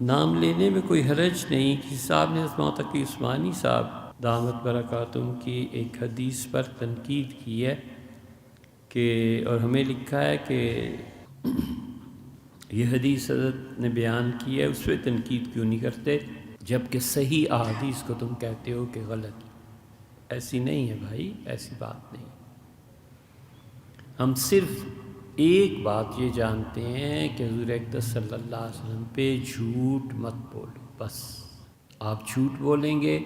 نام لینے میں کوئی حرج نہیں۔ کسی صاحب نے حضرت تقی عثمانی صاحب دامت برکاتہم کی ایک حدیث پر تنقید کی ہے کہ، اور ہمیں لکھا ہے کہ یہ حدیث حضرت نے بیان کی ہے، اس پہ تنقید کیوں نہیں کرتے جبکہ صحیح احادیث کو تم کہتے ہو کہ غلط۔ ایسی نہیں ہے بھائی، ایسی بات نہیں۔ ہم صرف ایک بات یہ جانتے ہیں کہ حضور اقدس صلی اللہ علیہ وسلم پہ جھوٹ مت بولو، بس۔ آپ جھوٹ بولیں گے،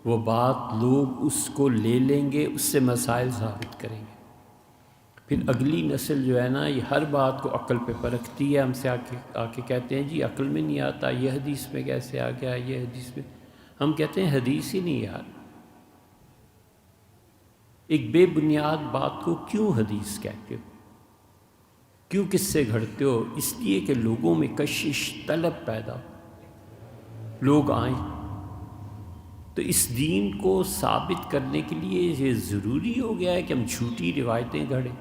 وہ بات لوگ اس کو لے لیں گے، اس سے مسائل ثابت کریں گے۔ پھر اگلی نسل جو ہے نا، یہ ہر بات کو عقل پہ پرکھتی ہے، ہم سے آ کے کہتے ہیں جی عقل میں نہیں آتا، یہ حدیث میں کیسے آ گیا، یہ حدیث میں۔ ہم کہتے ہیں حدیث ہی نہیں یار۔ ایک بے بنیاد بات کو کیوں حدیث کہتے ہو؟ کیوں کس سے گھڑتے ہو؟ اس لیے کہ لوگوں میں کشش طلب پیدا ہو، لوگ آئیں۔ تو اس دین کو ثابت کرنے کے لیے یہ ضروری ہو گیا ہے کہ ہم جھوٹی روایتیں گھڑیں۔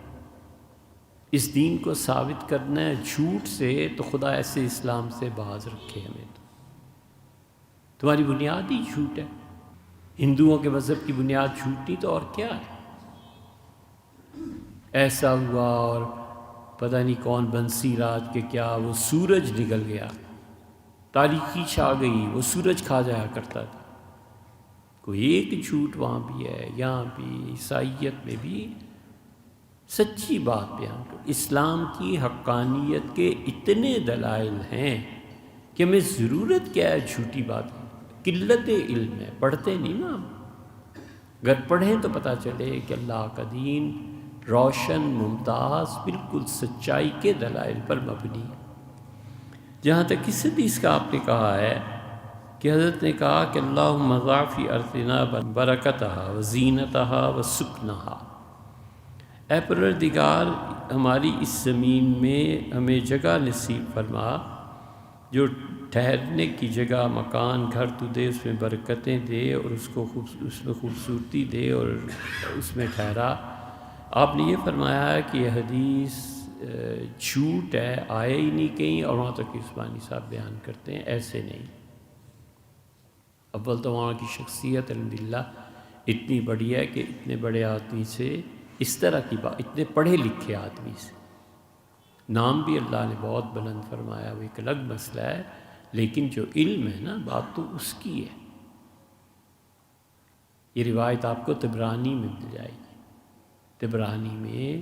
اس دین کو ثابت کرنا ہے جھوٹ سے، تو خدا ایسے اسلام سے باز رکھے ہمیں۔ تو تمہاری بنیاد ہی جھوٹ ہے۔ ہندوؤں کے مذہب کی بنیاد جھوٹ نہیں تو اور کیا ہے؟ ایسا ہوا اور پتہ نہیں کون بنسی رات کے کیا، وہ سورج نکل گیا، تاریکی چھا گئی، وہ سورج کھا جایا کرتا تھا۔ کوئی ایک جھوٹ وہاں بھی ہے، یہاں بھی، عیسائیت میں بھی۔ سچی بات بیان کرو۔ اسلام کی حقانیت کے اتنے دلائل ہیں کہ ہمیں ضرورت کیا ہے جھوٹی بات کی؟ قلت علم ہے، پڑھتے نہیں نا ہم۔ اگر پڑھیں تو پتہ چلے کہ اللہ کا دین روشن، ممتاز، بالکل سچائی کے دلائل پر مبنی ہے۔ جہاں تک اس حدیث کا آپ نے کہا ہے کہ حضرت نے کہا کہ اللہم اضع فی ارضنا برکتہا وزینتہا وسکنہا، اے پروردگار ہماری اس زمین میں ہمیں جگہ نصیب فرما، جو ٹھہرنے کی جگہ، مکان، گھر تو دے، اس میں برکتیں دے اور اس میں خوبصورتی دے اور اس میں ٹھہرا۔ آپ نے یہ فرمایا ہے کہ یہ حدیث جھوٹ ہے، آئے ہی نہیں کہیں، اور وہاں تک عثمانی صاحب بیان کرتے ہیں ایسے نہیں۔ اول تو وہاں کی شخصیت الحمدللہ اتنی بڑی ہے کہ اتنے بڑے آدمی سے اس طرح کی بات، اتنے پڑھے لکھے آدمی سے، نام بھی اللہ نے بہت بلند فرمایا، وہ ایک الگ مسئلہ ہے، لیکن جو علم ہے نا، بات تو اس کی ہے۔ یہ روایت آپ کو طبرانی میں مل جائے گی۔ طبرانی میں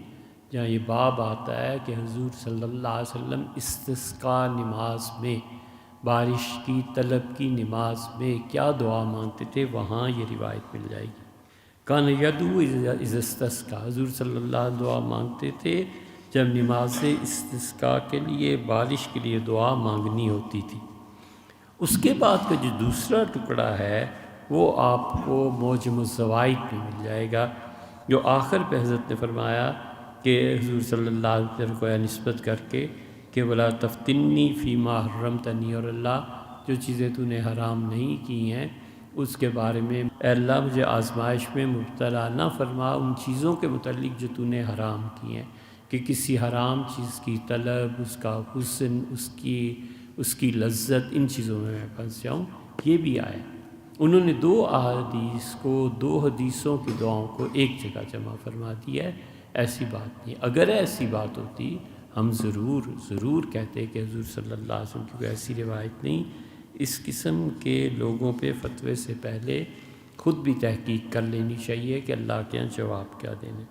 جہاں یہ باب آتا ہے کہ حضور صلی اللہ علیہ وسلم استسقاء نماز میں، بارش کی طلب کی نماز میں کیا دعا مانگتے تھے، وہاں یہ روایت مل جائے گی۔ کان یدعو اذا استسقا، حضور صلی اللہ علیہ وسلم دعا مانگتے تھے جب نماز استسقاء کے لیے، بارش کے لیے دعا مانگنی ہوتی تھی۔ اس کے بعد کا جو دوسرا ٹکڑا ہے وہ آپ کو معجم الزوائد میں مل جائے گا، جو آخر پہ حضرت نے فرمایا کہ حضور صلی اللہ علیہ وسلم کو نسبت کر کے کہ ولا تفتنی فیما حرمتنی، اور اللہ جو چیزیں تو نے حرام نہیں کی ہیں اس کے بارے میں اے اللہ مجھے آزمائش میں مبتلا نہ فرما ان چیزوں کے متعلق جو تو نے حرام کی ہیں، کہ کسی حرام چیز کی طلب، اس کا حسن، اس کی لذت، ان چیزوں میں پھنس جاؤں۔ یہ بھی آیا۔ انہوں نے دو احادیث کو، دو حدیثوں کی دعاؤں کو ایک جگہ جمع فرما دیا ہے۔ ایسی بات نہیں۔ اگر ایسی بات ہوتی ہم ضرور کہتے کہ حضور صلی اللہ علیہ وسلم کی کوئی ایسی روایت نہیں۔ اس قسم کے لوگوں پہ فتوے سے پہلے خود بھی تحقیق کر لینی چاہیے کہ اللہ کے یہاں جواب کیا دینے۔